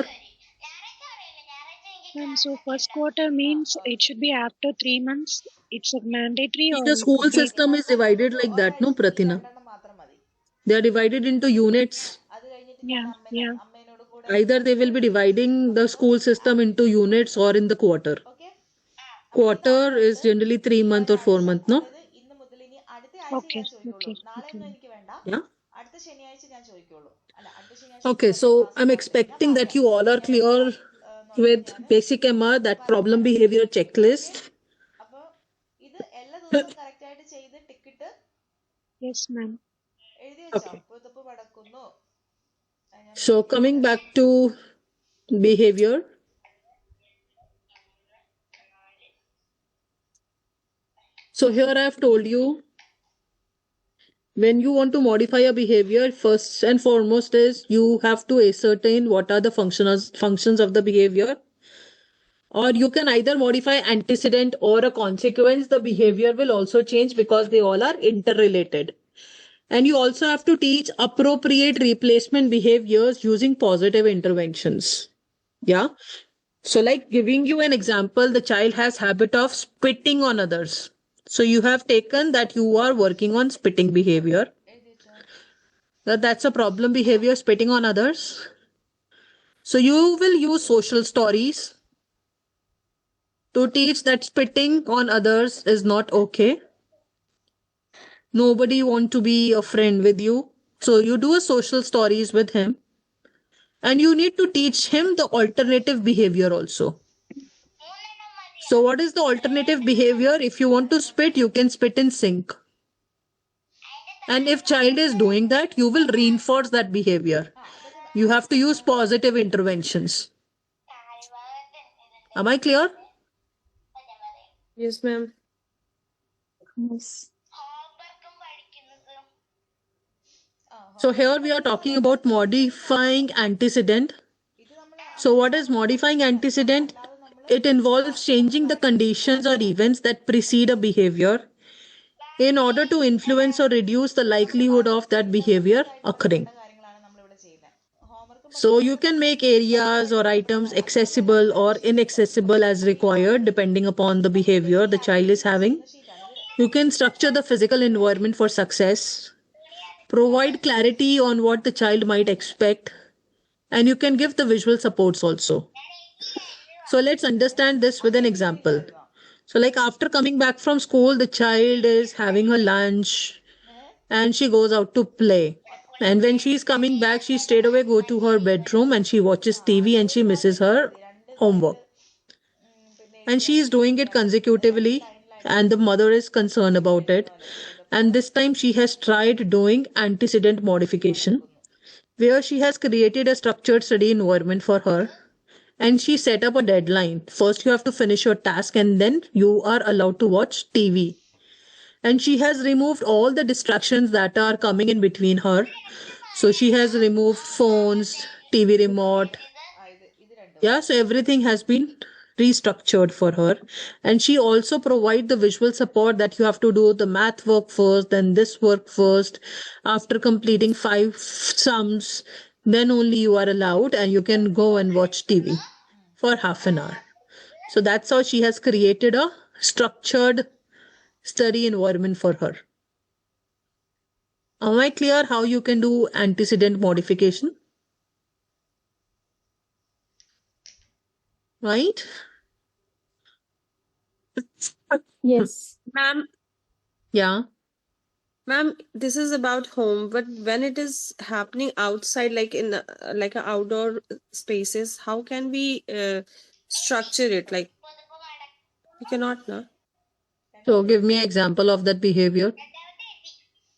Ma'am, so first quarter means it should be after 3 months. It's a mandatory See, or the school break? system is divided like that, no, Pratina? രണ്ടെണ്ണം മാത്രം മതി. They are divided into units. അത് കഴിഞ്ഞിട്ട് ഞാൻ Yeah. അമ്മേനോട് കൂടെ Either they will be dividing the school system into units or in the quarter. Okay. Quarter is generally 3 month or 4 month, no? ഇന്ന് മുതൽ ഇനി അടുത്ത ആഴ്ച Okay, ഞാൻ ചോദിക്കുള്ളൂ. okay, നാളെ okay. ഒന്നും എനിക്ക് വേണ്ട. Yeah. അടുത്ത ശനിയാഴ്ച ഞാൻ ചോദിക്കുള്ളൂ. അല്ല അടുത്ത ശനിയാഴ്ച Okay, so I'm expecting that you all are clear with basic MR, that problem behavior checklist. അപ്പൊ ഇത് എല്ലാ ദിവസവും കറക്റ്റ് ആയിട്ട് ചെയ്ത് ടിക്കറ്റ് Yes, ma'am. എഴുതി വെച്ചോ. Okay. പുതുപ്പ് പടക്കുന്നു. So coming back to behavior. So here I have told you, when you want to modify a behavior, first and foremost is you have to ascertain what are the functions of the behavior. Or you can either modify antecedent or a consequence. The behavior will also change because they all are interrelated. And you also have to teach appropriate replacement behaviors using positive interventions. Yeah. So like giving you an example, the child has habit of spitting on others. So you have taken that you are working on spitting behavior. That's a problem behavior, spitting on others. So you will use social stories to teach that spitting on others is not okay. Nobody want to be a friend with you. So you do a social stories with him. And you need to teach him the alternative behavior also. So what is the alternative behavior? If you want to spit, you can spit in sink. And if child is doing that, you will reinforce that behavior. You have to use positive interventions. Am I clear? Yes, ma'am. Yes. So here we are talking about modifying antecedent. So what is modifying antecedent? It involves changing the conditions or events that precede a behavior in order to influence or reduce the likelihood of that behavior occurring. കാര്യങ്ങളാണ് നമ്മളിവിടെ ചെയ്യുന്നത്. Homework So you can make areas or items accessible or inaccessible as required depending upon the behavior the child is having. You can structure the physical environment for success. Provide clarity on what the child might expect. And you can give the visual supports also. So let's understand this with an example. So like after coming back from school, the child is having her lunch and she goes out to play. And when she's coming back, she straight away go to her bedroom and she watches TV and she misses her homework. And she is doing it consecutively and the mother is concerned about it. And this time she has tried doing antecedent modification, where she has created a structured study environment for her. And she set up a deadline. First, you have to finish your task and then you are allowed to watch TV. And she has removed all the distractions that are coming in between her. So she has removed phones, TV remote. Yeah, so everything has been restructured for her. And she also provide the visual support that you have to do the math work first, then this work first. After completing 5 sums, then only you are allowed and you can go and watch TV for half an hour. So that's how she has created a structured study environment for her. Am I clear how you can do antecedent modification? Right? Yes. Ma'am, Yeah. ma'am, this is about home, but when it is happening outside, like in like a outdoor spaces, how can we structure it? Like we cannot, no? So give me an example of that behavior.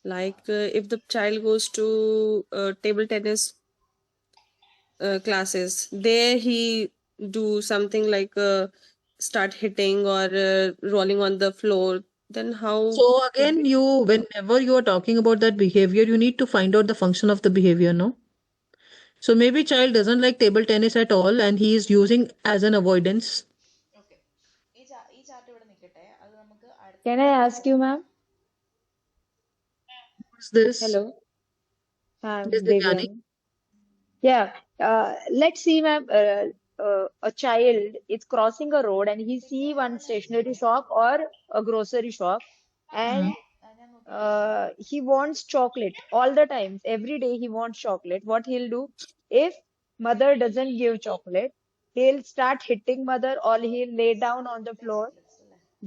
Like if the child goes to table tennis classes, there he do something like start hitting or rolling on the floor. then how So could again, we? whenever you are talking about that behavior, you need to find out the function of the behavior, no? So maybe child doesn't like table tennis at all and he is using as an avoidance. Okay ഈ chart ഇവിടെ നിൽക്കട്ടെ, അത് നമുക്ക് അടുത്ത Can I ask you, ma'am? What's this? Hello. It is Devyani. Devyani. Yeah. Let's see, ma'am. A child is crossing a road and he see one stationery shop or a grocery shop, and he wants chocolate all the time. Every day he wants chocolate. What he'll do? If mother doesn't give chocolate, he'll start hitting mother or he'll lay down on the floor.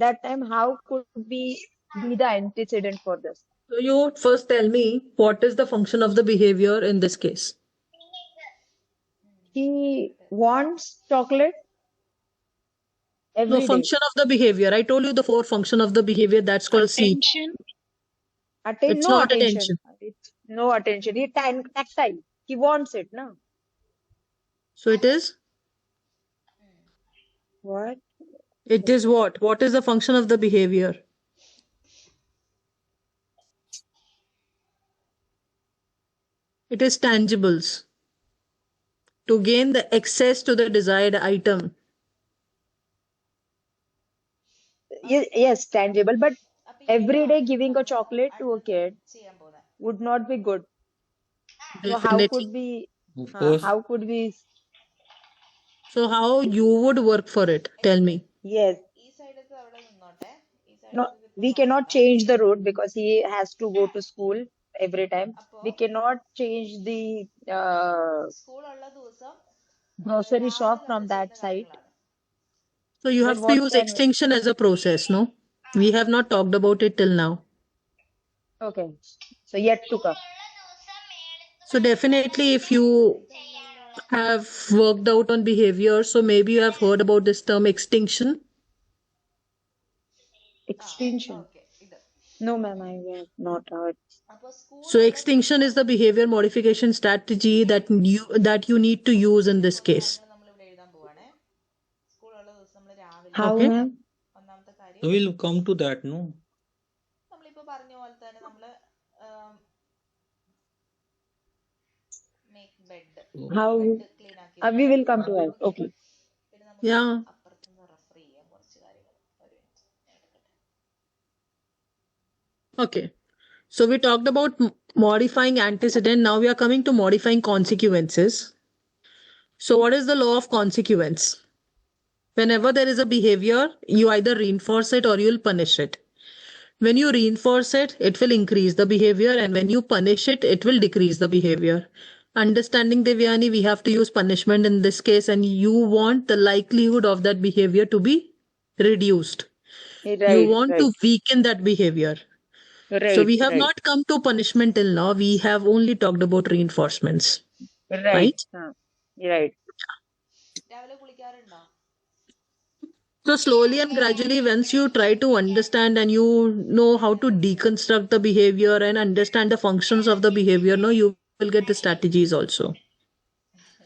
That time, how could we be the antecedent for this? So you first tell me what is the function of the behavior in this case. He wants chocolate No, every day. function of the behavior. I told you the four function of the behavior. That's called C. Attention. It's No not attention. attention. It's no attention. He tactile. He wants it, no? So it is? What? It is what? What is the function of the behavior? It is tangibles. To gain the access to the desired item. Yes, tangible. But every day giving a chocolate to a kid would not be good. So how Definitely. could we? Of course. How could we? So how you would work for it? Tell me. Yes. ഈ സൈഡൊക്കെ അവിടെ നിന്നോട്ടെ, ഈ No, സൈഡൊക്കെ we cannot change the route because he has to go to school every time. We cannot change the സ്കൂളുള്ള ദിവസം grocery shop from that side. So you Then have to what use can we? extinction as a process, no? We have not talked about it till now. Okay. So yet to come. So definitely if you have worked out on behavior, so maybe you have heard about this term extinction. Extinction. Okay ഇത് No, ma'am, I have not heard. അപ്പൊ school So extinction is the behavior modification strategy that you need to use in this case. നമ്മളിവിടെ എഴുതാൻ പോവാണേ. സ്കൂളുള്ള ദിവസം നമ്മൾ രാവിലെ How, Okay. ma'am? ഒന്നാമത്തെ കാര്യം We'll come to that, no? നമ്മളിപ്പോ പറഞ്ഞ പോലെ തന്നെ നമ്മള് മേക്ക് ബെഡ് How? ക്ലീൻ ആക്കി We will come to that. Okay. പിന്നെ നമുക്ക് Yeah. അപ്പുറത്തുനിന്ന് റെഫർ ചെയ്യാം കുറച്ച് കാര്യങ്ങൾ. ഒരു minute. ഞാൻ എടുക്കട്ടെ. Okay. So we talked about modifying antecedent. Now we are coming to modifying consequences. So what is the law of consequence? Whenever there is a behavior, you either reinforce it or you'll punish it. When you reinforce it, it will increase the behavior, and when you punish it, it will decrease the behavior. Understanding Devyani, we have to use punishment in this case, and you want the likelihood of that behavior to be reduced. You Right, want to right, weaken that behavior. So right, we have right, not come to punishment till now. We have only talked about reinforcements, right. right? Right. രാവിലെ കുളിക്കാറുണ്ടോ? So slowly and gradually, once you try to understand and you know how to deconstruct the behavior and understand the functions of the behavior, no, you will get the strategies also.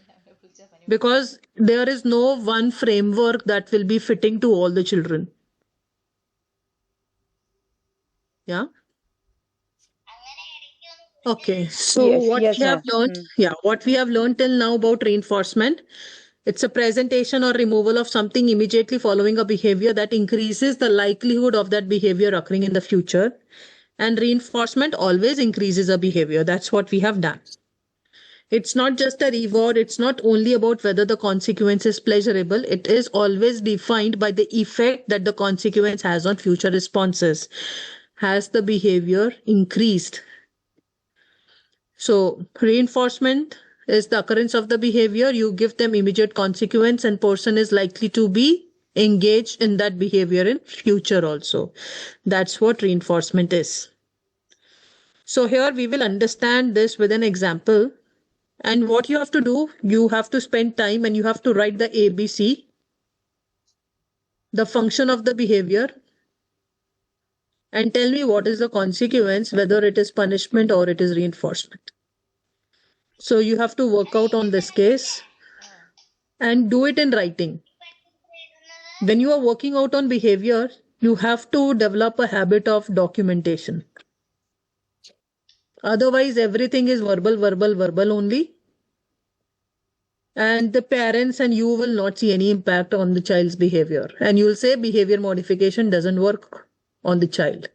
രാവിലെ കുളിച്ചാ പനി Because there is no one framework that will be fitting to all the children. Yeah. Okay. So Yes, what yes, we have ma'am. learned, what we have learned till now about reinforcement, it's a presentation or removal of something immediately following a behavior that increases the likelihood of that behavior occurring in the future. And reinforcement always increases a behavior. That's what we have done. It's not just a reward. It's not only about whether the consequence is pleasurable. It is always defined by the effect that the consequence has on future responses. Has the behavior increased? So reinforcement is the occurrence of the behavior. You give them immediate consequence and person is likely to be engaged in that behavior in future also. That's what reinforcement is. So here we will understand this with an example. And what you have to do, you have to spend time and you have to write the ABC, the function of the behavior, and tell me what is the consequence, whether it is punishment or it is reinforcement. So you have to work out on this case and do it in writing. When you are working out on behavior, You have to develop a habit of documentation. Otherwise, everything is verbal only. And the parents and you will not see any impact on the child's behavior. And you'll say behavior modification doesn't work on the child.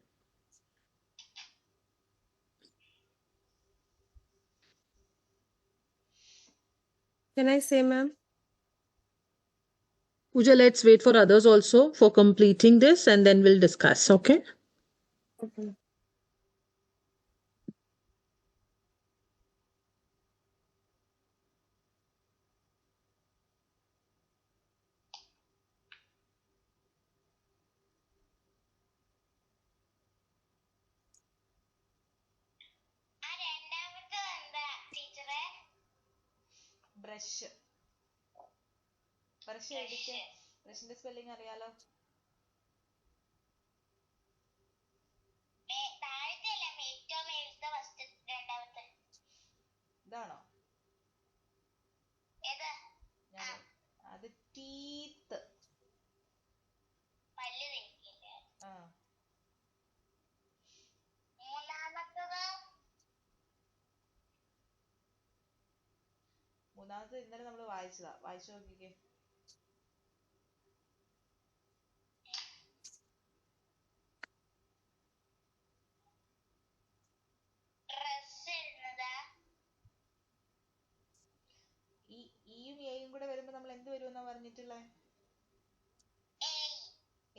Can I say, ma'am? Pooja, let's wait for others also for completing this and then we'll discuss, okay? Okay. Brush. Brush എഴുതിക്ക്. ബ്രഷിന്റെ spelling അറിയാലോ? ഇതാണോ? അത് teeth. ആ. മൂന്നാമത്തെ ഇന്നലെ നമ്മൾ വായിച്ചതാ. വായിച്ചു നോക്കിക്കേ. ഇയും എയും കൂടെ വരുമ്പോ നമ്മൾ എന്ത് വരുമെന്നാ പറഞ്ഞിട്ടുള്ളേ?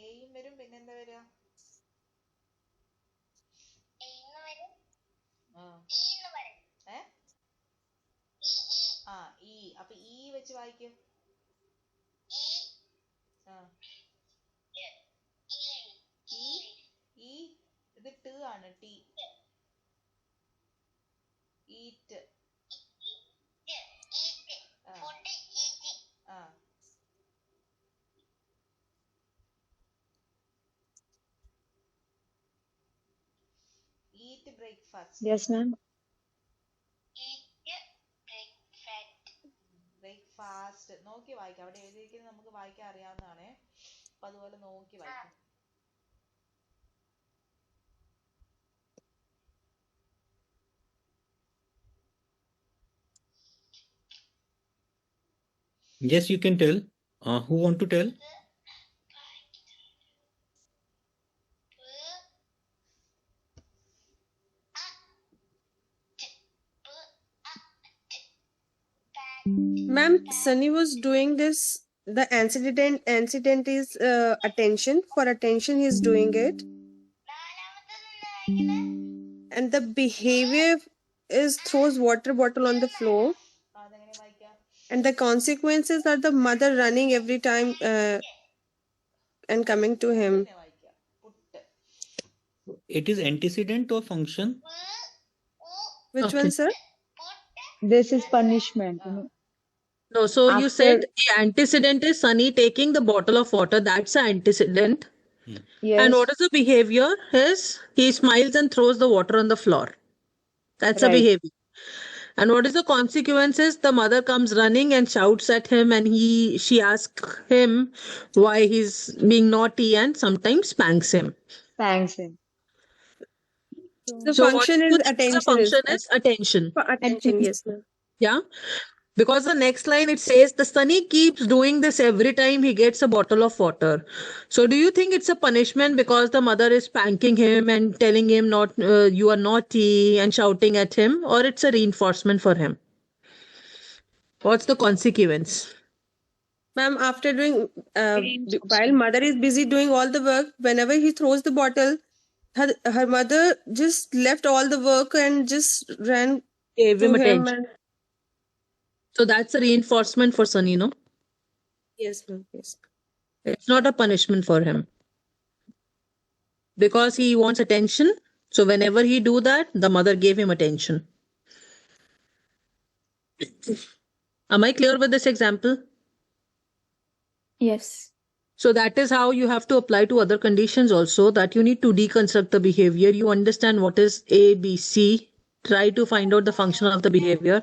എയും വരും, പിന്നെന്താ വരിക? ഇ. അപ്പൊ ഇ വെച്ച് വായിക്കും. ഇത് ട് ആണ്. T. Eat. Eat breakfast. Yes, ma'am. Breakfast. നോക്കി വായിക്കാം. അവിടെ എഴുതിയിരിക്കുന്നത് നമുക്ക് വായിക്കാൻ അറിയാവുന്നതാണേ. അപ്പൊ അതുപോലെ നോക്കി വായിക്കാം. Yes, you can tell. Who want to tell? Ma'am, Sunny was doing this. The incident is attention. For attention, he's doing it. And the behavior is throws water bottle on the floor. And the consequences are the mother running every time and coming to him. It is antecedent or function? Which one, sir? This is punishment. No, so you After- said the antecedent is Sunny taking the bottle of water. That's the antecedent. Yes. And what is the behavior? He smiles and throws the water on the floor. That's a Right. behavior. And what is the consequences? The mother comes running and shouts at him, and she asks him why he's being naughty and sometimes spanks him. Thanks him. The So function what is you think attention. the function is attention. For attention, yes, ma'am. Yeah. Because the next line it says the Sunny keeps doing this every time he gets a bottle of water. So do you think it's a punishment because the mother is spanking him and telling him not you are naughty and shouting at him, or it's a reinforcement for him? What's the consequence? Ma'am, after doing, while mother is busy doing all the work, whenever he throws the bottle, her mother just left all the work and just ran Gave to him him. attention. And So that's a reinforcement for Sunny, no? yes, ma'am. Yes. It's not a punishment for him. Because he wants attention. So whenever he do that, the mother gave him attention. Am I clear with this example? Yes. So that is how you have to apply to other conditions also, that you need to deconstruct the behavior. You understand what is A, B, C. Try to find out the function of the behavior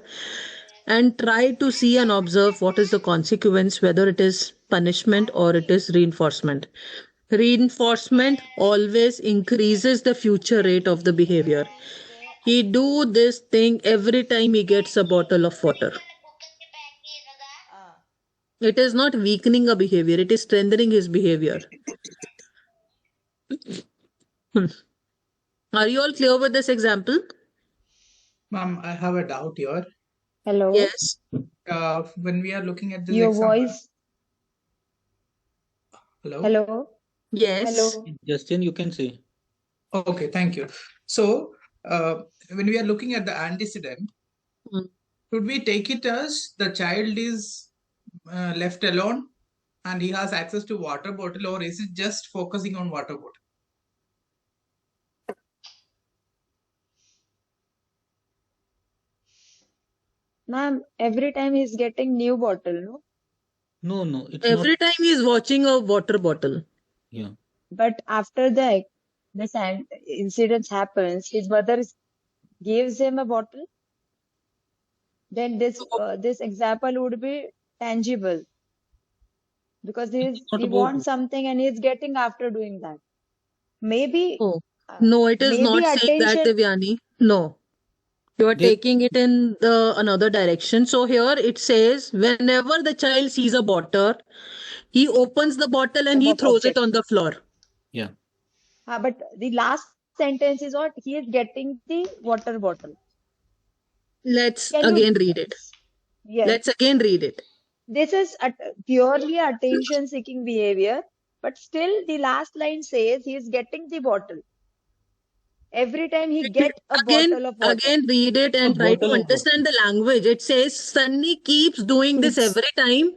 and try to see and observe what is the consequence, whether it is punishment or it is reinforcement. Reinforcement always increases the future rate of the behavior. He do this thing every time he gets a bottle of water. It is not weakening a behavior, it is strengthening his behavior. Are you all clear with this example? Ma'am, I have a doubt here. Hello? Yes. When we are looking at this Your example, voice. hello? Hello? Yes. Hello? Justin, you can say. Okay, thank you. So, when we are looking at the antecedent, Hmm. should we take it as the child is left alone and he has access to water bottle, or is it just focusing on water bottle? Ma'am, every time he's getting new bottle, no? No, it's not. Every time he is watching a water bottle. Yeah. But after the this incident happens, his mother gives him a bottle. Then this example would be tangible because It's not he about. wants something and he's getting after doing that. Maybe Oh, no, it is maybe not saying that, attention. Devyani. No. You are There, taking it in the another direction. So here it says whenever the child sees a bottle, he opens the bottle and he throws it Object. on the floor. yeah. But the last sentence is what he is getting the water bottle. Let's Can you? again read it. Yes. Let's again read it. This is purely attention seeking behavior, but still the last line says he is getting the bottle. Every time he get a bottle of water. Again read it and A try to bottle of water. understand the language. It says Sunny keeps doing this every time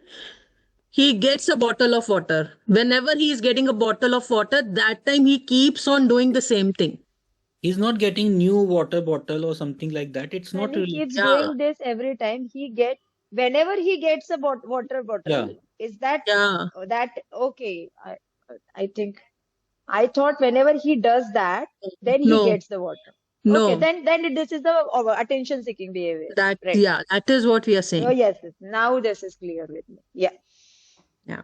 he gets a bottle of water. Whenever he is getting a bottle of water, that time he keeps on doing the same thing. He's not getting new water bottle or something like that. It's When not he really. keeps Yeah. doing this every time, whenever he gets a water bottle, Yeah. is that Yeah. okay? I think I thought whenever he does that, then he No. gets the water. Okay, No. then this is the attention seeking behavior. That Right. yeah, that is what we are Oh saying. yes, now this is clear with me. Yeah. Yeah.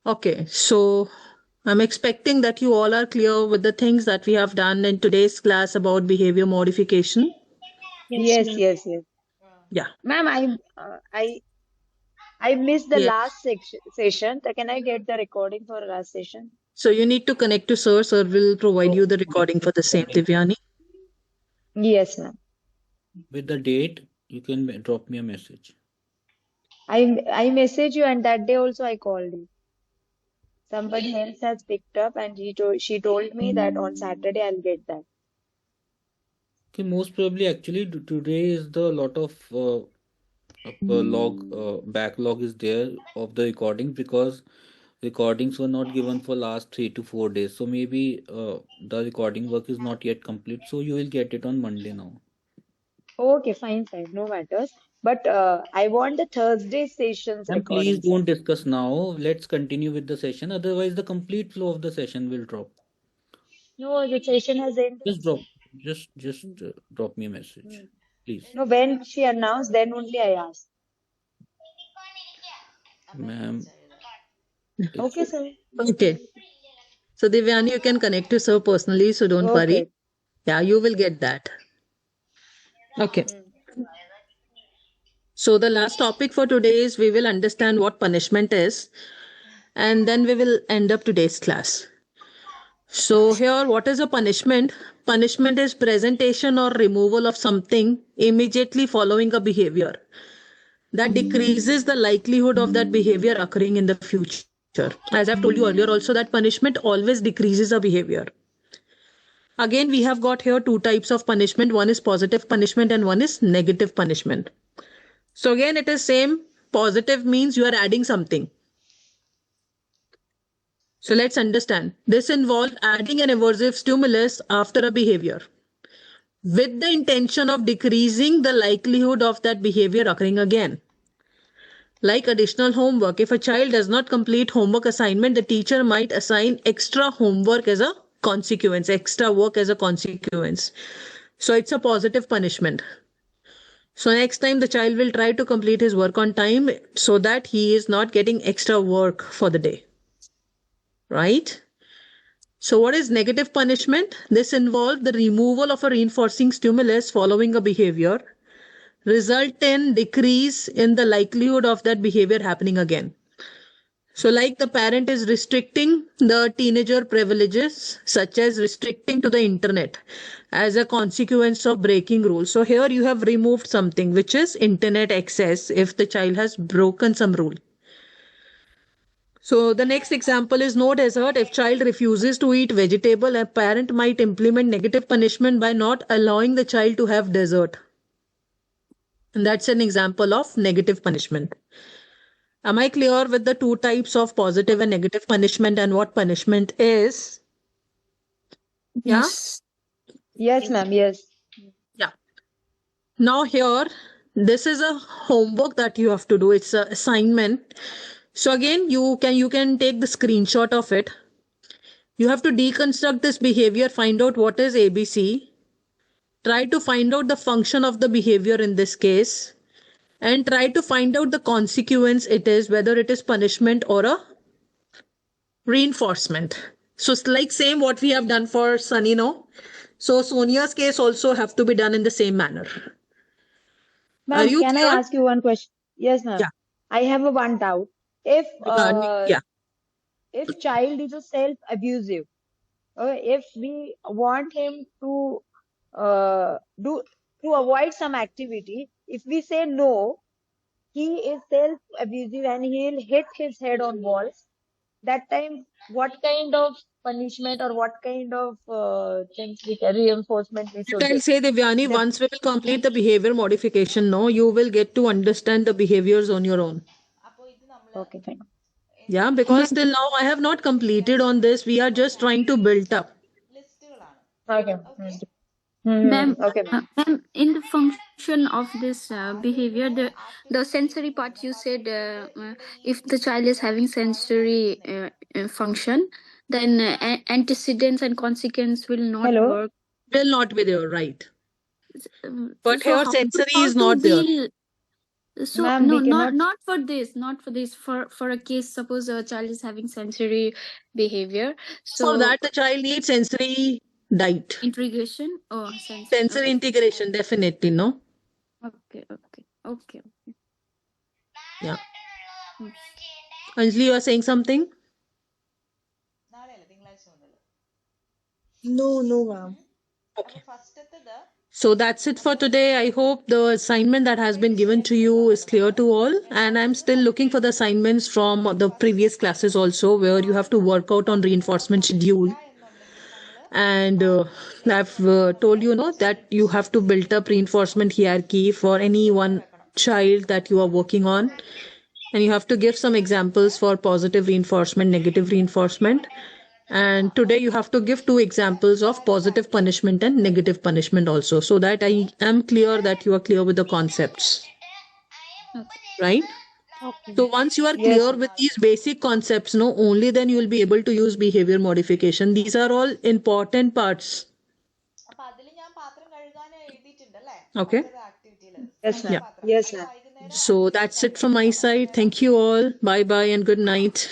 Okay, so I'm expecting that you all are clear with the things that we have done in today's class about behavior modification. Yes, ma'am. yes. Yeah. Ma'am, I missed the Yes. last session. So can I get the recording for last session? So you need to connect to Sir. Sir will provide you the recording for the same, Divyani. Yes, ma'am. With the date, you can drop me a message. I messaged you, and that day also I called you. Somebody else has picked up, and she told me that on Saturday I'll get that. Okay, most probably actually today is the lot of backlog is there of the recordings because recordings were not given for last 3 to 4 days. So maybe the recording work is not yet complete. So you will get it on Monday now. Okay, fine, no matters. But I want the Thursday sessions And please recording. don't discuss now. Let's continue with the session. Otherwise, the complete flow of the session will drop. No, the session has ended. Just drop me a message, please. No, when she announced, then only I asked. Ma'am. Okay, sir. Okay. So Divyani, you can connect to Sir personally, so don't worry. Okay. Yeah, you will get that. Okay. So the last topic for today is we will understand what punishment is, and then we will end up today's class. So here, what is a punishment? Punishment is presentation or removal of something immediately following a behavior that decreases the likelihood of that behavior occurring in the future. As I've told you earlier also, that punishment always decreases a behavior. Again, we have got here two types of punishment. One is positive punishment and one is negative punishment. So again, it is same. Positive means you are adding something. So let's understand. This involves adding an aversive stimulus after a behavior with the intention of decreasing the likelihood of that behavior occurring again. Like additional homework. If a child does not complete homework assignment, the teacher might assign extra homework as a consequence, extra work as a consequence. So it's a positive punishment. So next time the child will try to complete his work on time so that he is not getting extra work for the day. right? So what is negative punishment? This involves the removal of a reinforcing stimulus following a behavior, result in decrease in the likelihood of that behavior happening again. So like the parent is restricting the teenager privileges, such as restricting to the internet as a consequence of breaking rules. So here you have removed something, which is internet access if the child has broken some rule. So the next example is no dessert. If child refuses to eat vegetable, a parent might implement negative punishment by not allowing the child to have dessert. And that's an example of negative punishment. Am I clear with the two types of positive and negative punishment and what punishment is? Yeah? Yes. Yes, ma'am. Yes. Yeah. Now here, this is a homework that you have to do. It's an assignment. So again, you can take the screenshot of it. You have to deconstruct this behavior, find out what is ABC, try to find out the function of the behavior in this case, and try to find out the consequence it is, whether it is punishment or a reinforcement. So it's like same what we have done for Sunny, no? So Sonia's case also have to be done in the same manner. Are Ma'am, you can I clear? ask you one question? Yes, ma'am. Yeah. I have a one doubt. If Yeah. if child is a self-abusive, if we want him to to avoid some activity, if we say no, he is self-abusive and he'll hit his head on walls. That time, what kind of punishment or what kind of things reinforcement we should I'll say, Devyani, def- once we will complete the behavior modification, no, you will get to understand the behaviors on your own. Okay, fine. Yeah, because till now I have not completed on this. We are just trying to build up. Okay. Ma'am, Okay, ma'am. ma'am, in the function of this behavior, the sensory part you said, if the child is having sensory function, then antecedents and consequence will not Hello? work. Will not be there, right? But So here sensory is how not to there. deal? So Ma'am, no, we cannot. not for this, not for this. For a case, suppose a child is having sensory behavior. For So that, the child needs sensory diet. integration or Sensory okay. integration, definitely, no? Okay. Yeah. Anjali, you are saying something? No, ma'am. Okay. So that's it for today. I hope the assignment that has been given to you is clear to all. And I'm still looking for the assignments from the previous classes also, where you have to work out on reinforcement schedule. And I've told you, no, that you have to build up reinforcement hierarchy for any one child that you are working on. And you have to give some examples for positive reinforcement, negative reinforcement. And today you have to give two examples of positive punishment and negative punishment also, so that I am clear that you are clear with the concepts. Right? Okay. So once you are Yes, clear ma'am. with these basic concepts, no, only then you will be able to use behavior modification. These are all important parts. Okay. Yes, ma'am. Yeah. Yes, ma'am. So that's it from my side. Thank you all. Bye bye and good night.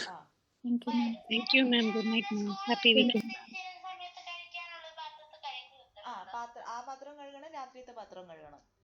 Thank you, ma'am. Thank you, ma'am. Good night, ma'am. Happy weekend. ആ പാത്രം കഴുകണം രാത്രിയത്തെ പാത്രം കഴുകണം